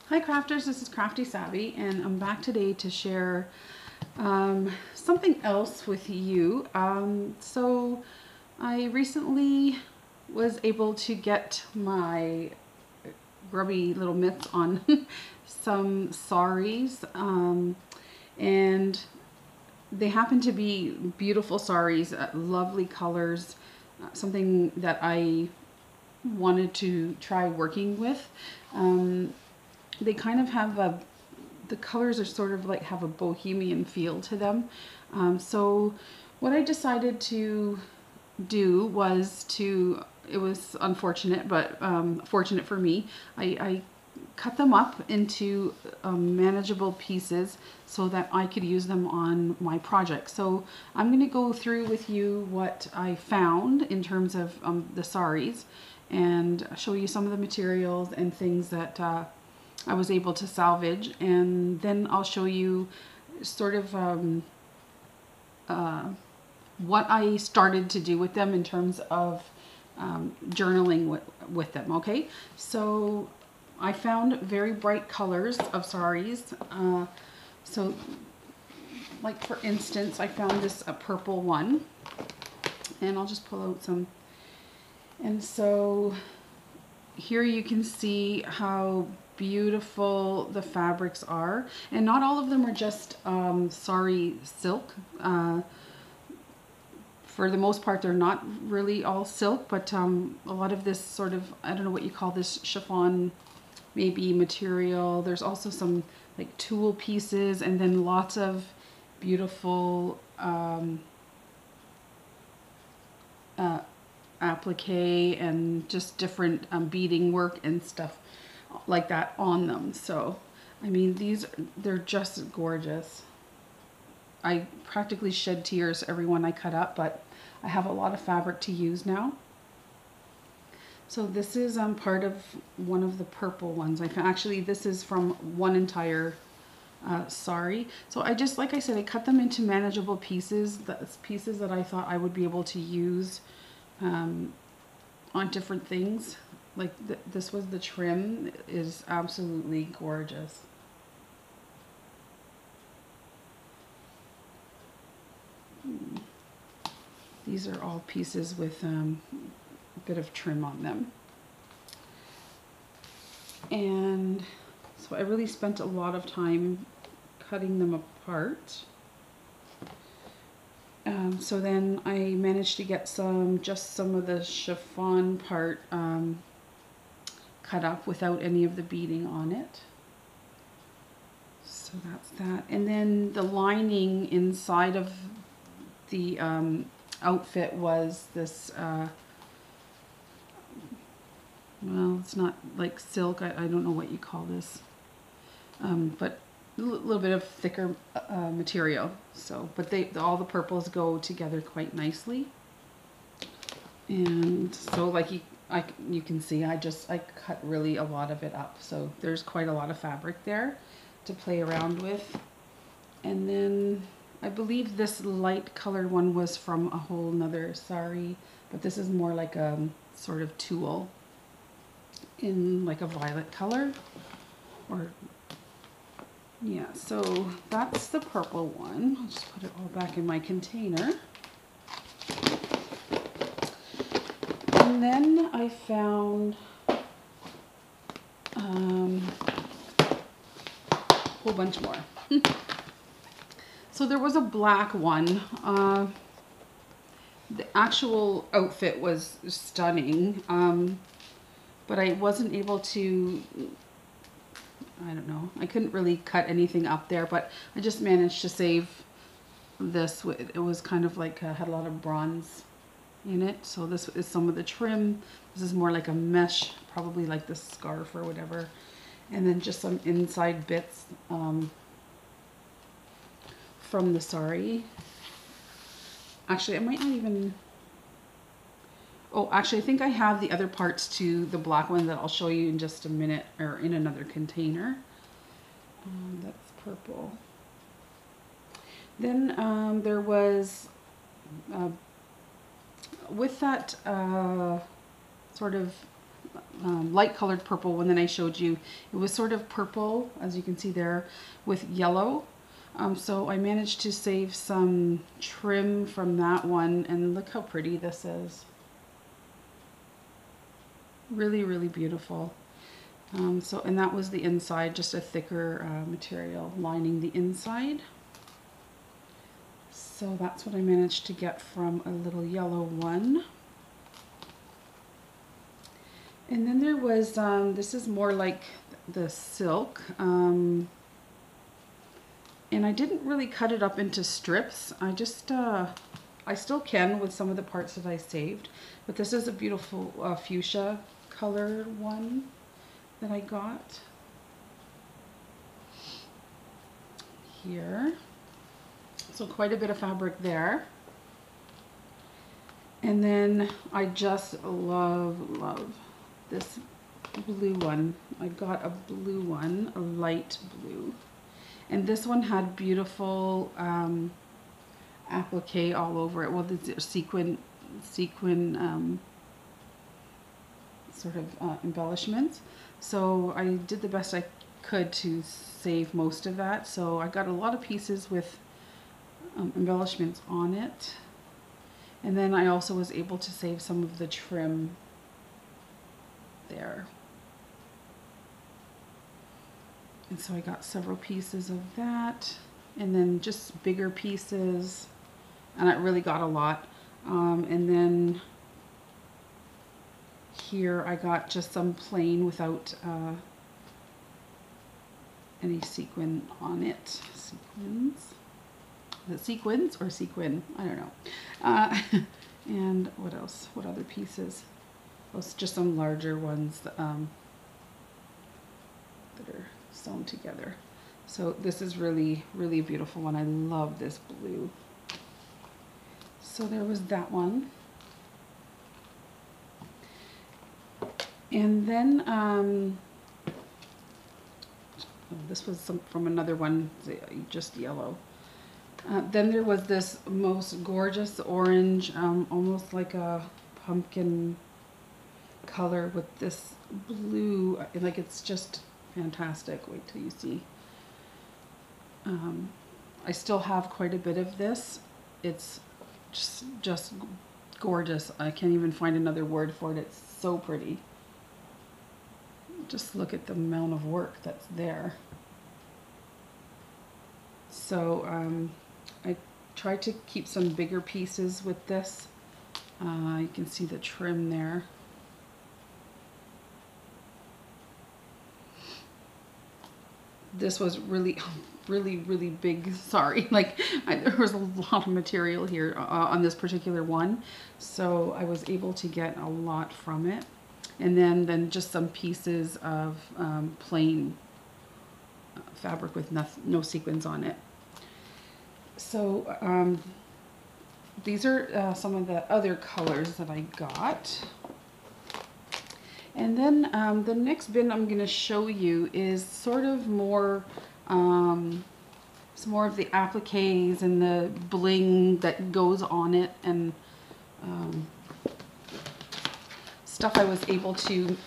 Hi crafters, this is Crafty Savvy and I'm back today to share something else with you. So I recently was able to get my grubby little mitts on some saris, and they happen to be beautiful saris, lovely colors, something that I wanted to try working with. They kind of have the colors are sort of like have a bohemian feel to them. So what I decided to do was it was unfortunate, but fortunate for me, I cut them up into manageable pieces so that I could use them on my project. So I'm going to go through with you what I found in terms of the saris and show you some of the materials and things that I was able to salvage, and then I'll show you sort of what I started to do with them in terms of journaling with them. Okay, so I found very bright colors of saris. So like for instance, I found this a purple one, and I'll just pull out some. And so here you can see how beautiful the fabrics are, and not all of them are just sari silk. For the most part, they're not really all silk, but a lot of this sort of, I don't know what you call this, chiffon maybe material. There's also some like tulle pieces, and then lots of beautiful applique and just different beading work and stuff like that on them. So I mean, they're just gorgeous. I practically shed tears every one I cut up, but I have a lot of fabric to use now. So this is part of one of the purple ones. Actually, this is from one entire sari. So I just, like I said, I cut them into manageable pieces. That's pieces that I thought I would be able to use on different things. Like this was the trim, is absolutely gorgeous. These are all pieces with a bit of trim on them. And so I really spent a lot of time cutting them apart. So then I managed to get just some of the chiffon part cut up without any of the beading on it. So that's that. And then the lining inside of the outfit was this, well, it's not like silk, I don't know what you call this, but a little bit of thicker material. So, but all the purples go together quite nicely. And so like you can see, I cut really a lot of it up. So there's quite a lot of fabric there to play around with. And then I believe this light colored one was from a whole nother sari, but this is more like a sort of tulle in like a violet color, or yeah. So that's the purple one. I'll just put it all back in my container. And then I found a whole bunch more. So there was a black one. The actual outfit was stunning, but I wasn't able to, I don't know, I couldn't really cut anything up there, but I just managed to save this. It was kind of like, had a lot of bronze in it. So this is some of the trim. This is more like a mesh, probably like the scarf or whatever. And then just some inside bits from the sari. Actually, I might not even, oh, actually I think I have the other parts to the black one that I'll show you in just a minute, or in another container. That's purple. Then there was, with that sort of light colored purple one that I showed you. It was sort of purple, as you can see there, with yellow. So I managed to save some trim from that one, and look how pretty this is. Really, really beautiful. And that was the inside, just a thicker material lining the inside. So that's what I managed to get from a little yellow one. And then there was, this is more like the silk. And I didn't really cut it up into strips. I just, I still can with some of the parts that I saved. But this is a beautiful fuchsia color one that I got here. So quite a bit of fabric there. And then I just love this blue one. I got a blue one, a light blue. And this one had beautiful applique all over it. Well, the sequin sort of embellishments. So I did the best I could to save most of that. So I got a lot of pieces with embellishments on it. And then I also was able to save some of the trim there. And so I got several pieces of that, and then just bigger pieces, and I really got a lot. And then here I got just some plain without any sequin on it. Sequins. Is it sequins or sequin? I don't know. And what else? What other pieces? Oh, it's just some larger ones that are sewn together. So this is really, really a beautiful one. I love this blue. So there was that one. And then this was from another one, just yellow. Then there was this most gorgeous orange, almost like a pumpkin color with this blue. Like, it's just fantastic. Wait till you see. I still have quite a bit of this. It's just gorgeous. I can't even find another word for it. It's so pretty. Just look at the amount of work that's there. So I tried to keep some bigger pieces with this. You can see the trim there. This was really, really, really big. Sorry, like there was a lot of material here on this particular one, so I was able to get a lot from it. And then just some pieces of plain fabric with no sequins on it. So these are some of the other colors that I got. And then the next bin I'm going to show you is sort of more, some more of the appliques and the bling that goes on it, and stuff I was able to,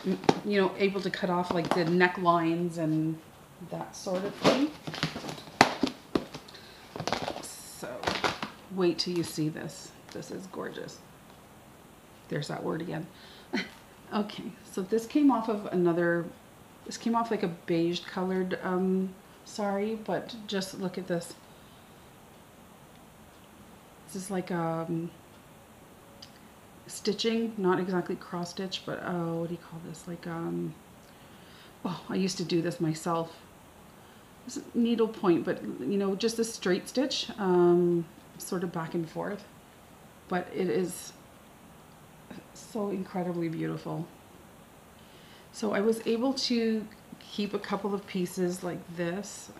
able to cut off, like the necklines and that sort of thing. So wait till you see this. This is gorgeous. There's that word again. Okay, so this came off of this came off like a beige colored sari, but just look at this. This is like stitching, not exactly cross stitch, but what do you call this? Like oh, I used to do this myself. This is needle point, but just a straight stitch, sort of back and forth. But it is so incredibly beautiful. So I was able to keep a couple of pieces like this,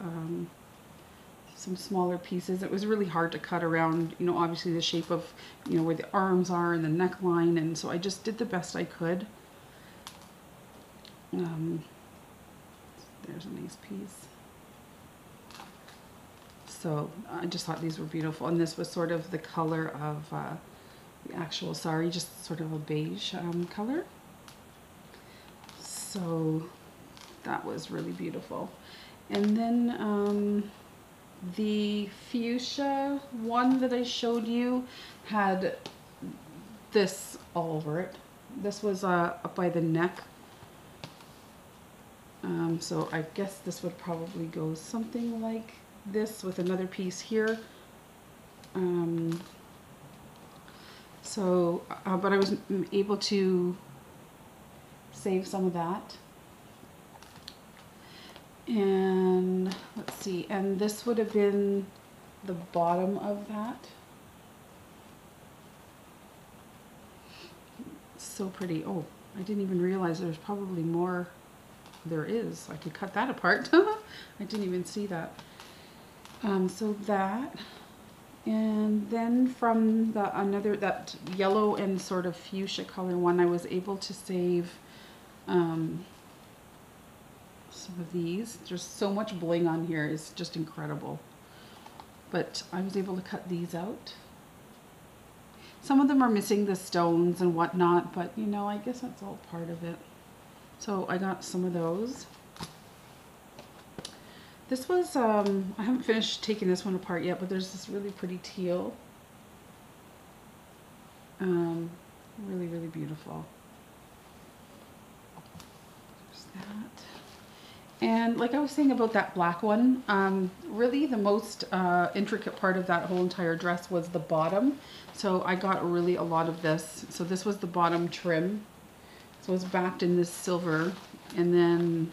some smaller pieces. It was really hard to cut around, obviously the shape of, where the arms are and the neckline, and so I just did the best I could. There's a nice piece. So I just thought these were beautiful, and this was sort of the color of the actual sari, just sort of a beige color. So that was really beautiful. And then the fuchsia one that I showed you had this all over it. This was up by the neck. So I guess this would probably go something like this with another piece here. But I was able to save some of that. And let's see, and this would have been the bottom of that. So pretty. Oh, I didn't even realize there's probably more. There is. I could cut that apart. I didn't even see that. So that, and then from that yellow and sort of fuchsia color one, I was able to save some of these. There's so much bling on here. It's just incredible. But I was able to cut these out. Some of them are missing the stones and whatnot, but you know, I guess that's all part of it. So I got some of those. This was, I haven't finished taking this one apart yet, but there's this really pretty teal. Really, really beautiful. There's that. And like I was saying about that black one, really the most intricate part of that whole entire dress was the bottom. So I got really a lot of this. So this was the bottom trim. So it's backed in this silver, and then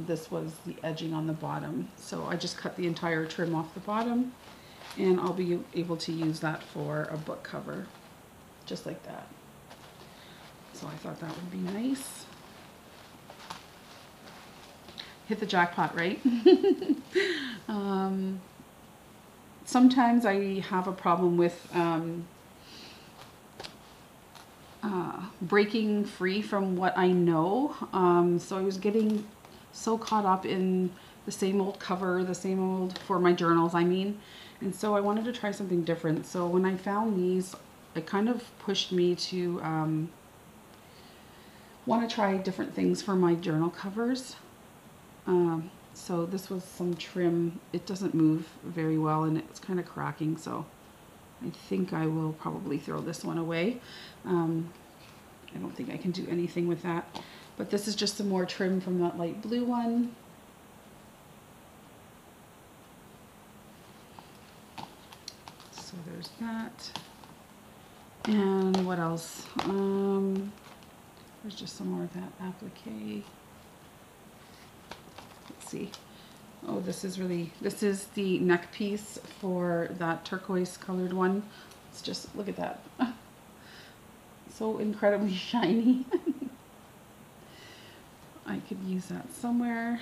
this was the edging on the bottom. So I just cut the entire trim off the bottom, and I'll be able to use that for a book cover, just like that. So I thought that would be nice. Hit the jackpot, right? Sometimes I have a problem with breaking free from what I know. So I was getting so caught up in the same old cover, the same old, for my journals, I mean. And so I wanted to try something different. So when I found these, it kind of pushed me to want to try different things for my journal covers. So this was some trim. It doesn't move very well, and it's kind of cracking, so I think I will probably throw this one away. I don't think I can do anything with that. But this is just some more trim from that light blue one. So there's that. And what else? There's just some more of that applique. Let's see. Oh, this is the neck piece for that turquoise colored one. It's just, look at that. So incredibly shiny. I could use that somewhere.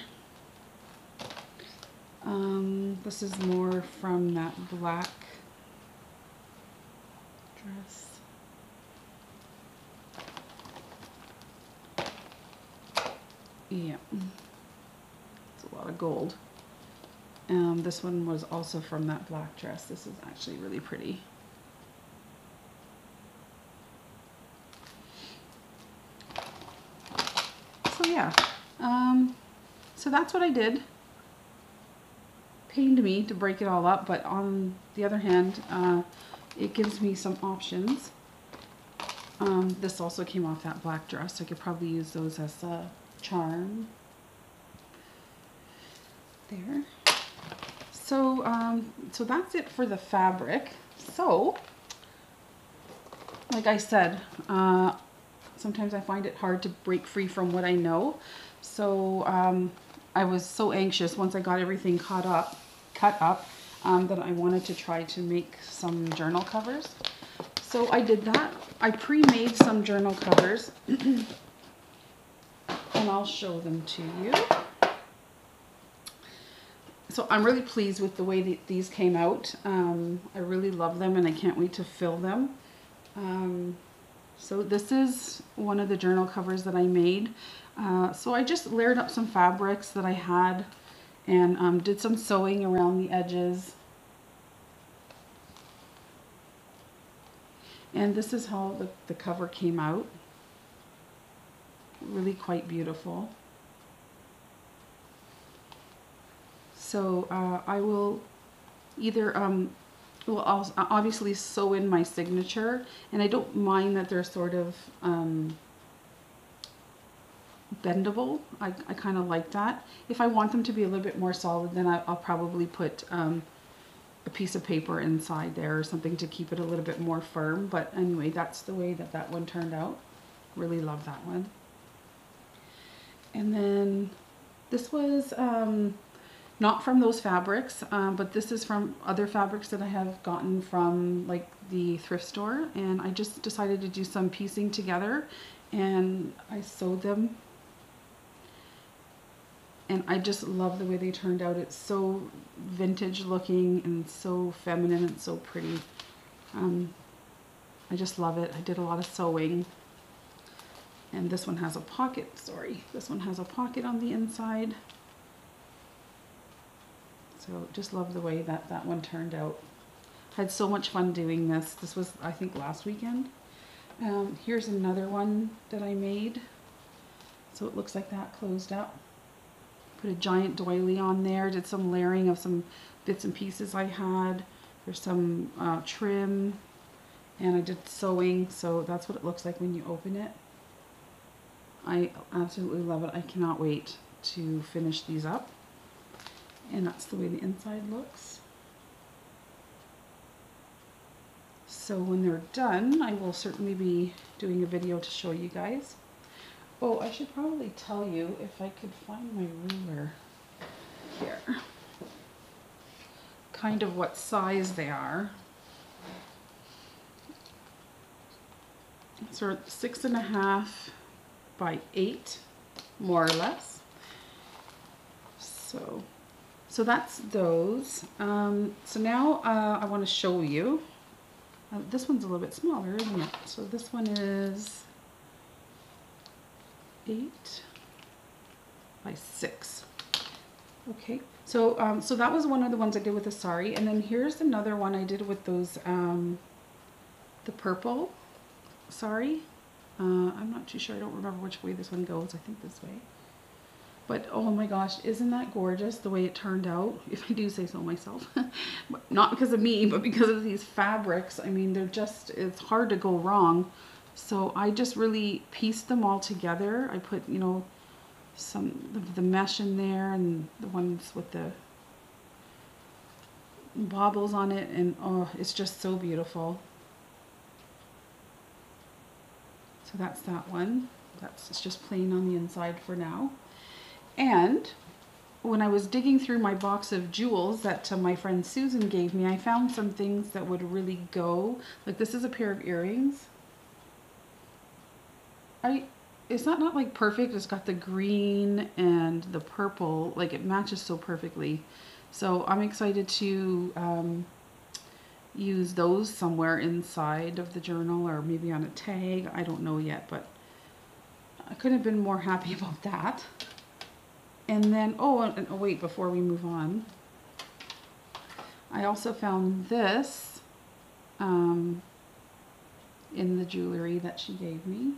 This is more from that black dress. Yeah, it's a lot of gold. This one was also from that black dress. This is actually really pretty. So yeah, so that's what I did. Pained me to break it all up, but on the other hand, it gives me some options. This also came off that black dress. I could probably use those as a charm. There. So, so that's it for the fabric. So, like I said, sometimes I find it hard to break free from what I know. So I was so anxious once I got everything cut up, that I wanted to try to make some journal covers. So I did that. I pre-made some journal covers and I'll show them to you. So I'm really pleased with the way that these came out. I really love them and I can't wait to fill them. So this is one of the journal covers that I made. So I just layered up some fabrics that I had and did some sewing around the edges. And this is how the cover came out. really quite beautiful. So I will either, well, I'll obviously sew in my signature, and I don't mind that they're sort of bendable. I kind of like that. If I want them to be a little bit more solid, then I'll probably put a piece of paper inside there or something to keep it a little bit more firm. But anyway, that's the way that that one turned out. Really love that one. And then this was not from those fabrics, but this is from other fabrics that I have gotten from like the thrift store, and I just decided to do some piecing together, and I sewed them, and I just love the way they turned out. It's so vintage looking and so feminine and so pretty. I just love it. I did a lot of sewing. And this one has a pocket, sorry. This one has a pocket on the inside. So just love the way that that one turned out. Had so much fun doing this. This was, I think, last weekend. Here's another one that I made. So it looks like that closed up. Put a giant doily on there. Did some layering of some bits and pieces I had. There's some trim. And I did sewing. So that's what it looks like when you open it. I absolutely love it. I cannot wait to finish these up. And that's the way the inside looks. So when they're done, I will certainly be doing a video to show you guys. Oh, I should probably tell you, if I could find my ruler here, kind of what size they are. So 6.5 by 8, more or less. So that's those. So now I want to show you. This one's a little bit smaller, isn't it? So this one is 8 by 6. Okay. So so that was one of the ones I did with the sari, and then here's another one I did with those the purple sari. I'm not too sure. I don't remember which way this one goes. I think this way. But oh my gosh, isn't that gorgeous the way it turned out? If I do say so myself. But not because of me, but because of these fabrics. I mean, they're just, it's hard to go wrong. So I just really pieced them all together. I put, you know, some of the mesh in there and the ones with the baubles on it. And oh, it's just so beautiful. So that's that one. It's just plain on the inside for now. And when I was digging through my box of jewels that my friend Susan gave me, I found some things that would really go. Like this is a pair of earrings. It's not like perfect. It's got the green and the purple. Like it matches so perfectly. So I'm excited to use those somewhere inside of the journal or maybe on a tag. I don't know yet, but I couldn't have been more happy about that. And then, oh wait, before we move on, I also found this in the jewelry that she gave me.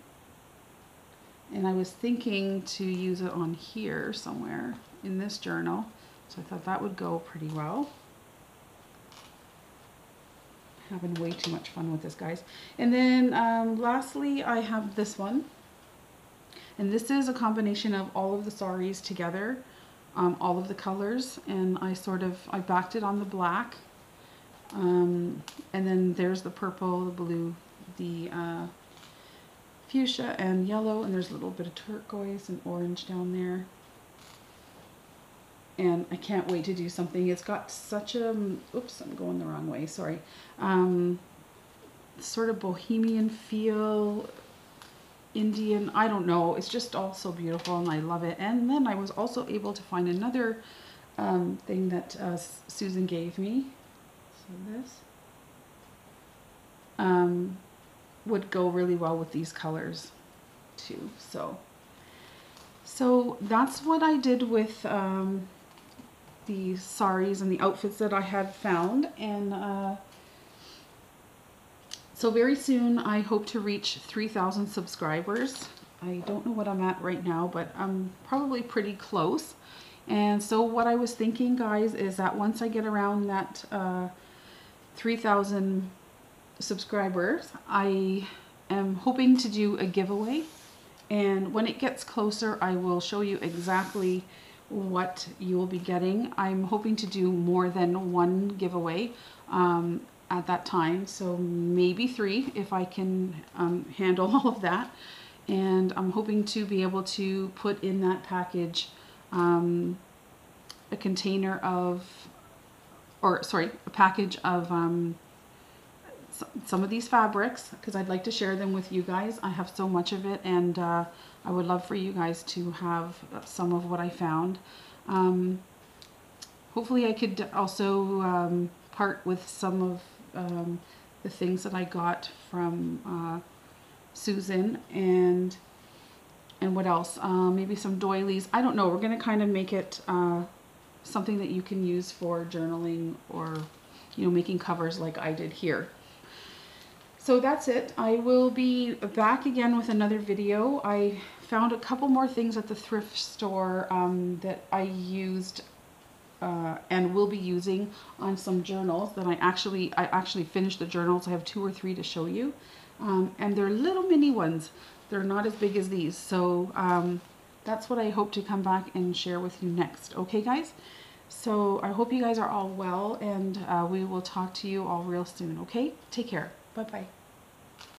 And I was thinking to use it on here somewhere in this journal. So I thought that would go pretty well. Having way too much fun with this, guys. And then lastly, I have this one. And this is a combination of all of the saris together, all of the colors, and I backed it on the black, and then there's the purple, the blue, the fuchsia and yellow, and there's a little bit of turquoise and orange down there. And I can't wait to do something. It's got such a, oops, I'm going the wrong way, sorry, sort of bohemian feel, Indian, I don't know, it's just all so beautiful and I love it. And then I was also able to find another thing that Susan gave me. So this would go really well with these colors too. So that's what I did with the saris and the outfits that I had found. And so very soon I hope to reach 3,000 subscribers. I don't know what I'm at right now, but I'm probably pretty close. And so what I was thinking, guys, is that once I get around that 3,000 subscribers, I am hoping to do a giveaway. And when it gets closer, I will show you exactly what you will be getting. I'm hoping to do more than one giveaway at that time. So maybe 3 if I can handle all of that. And I'm hoping to be able to put in that package a container of, or sorry, a package of some of these fabrics, because I'd like to share them with you guys. I have so much of it, and I would love for you guys to have some of what I found. Hopefully I could also part with some of the things that I got from Susan, and what else? Maybe some doilies. I don't know. We're going to kind of make it something that you can use for journaling, or, you know, making covers like I did here. So that's it. I will be back again with another video. I found a couple more things at the thrift store that I used and will be using on some journals that I actually finished the journals. I have 2 or 3 to show you. And they're little mini ones. They're not as big as these. So that's what I hope to come back and share with you next. Okay, guys? So I hope you guys are all well, and we will talk to you all real soon. Okay? Take care. Bye-bye.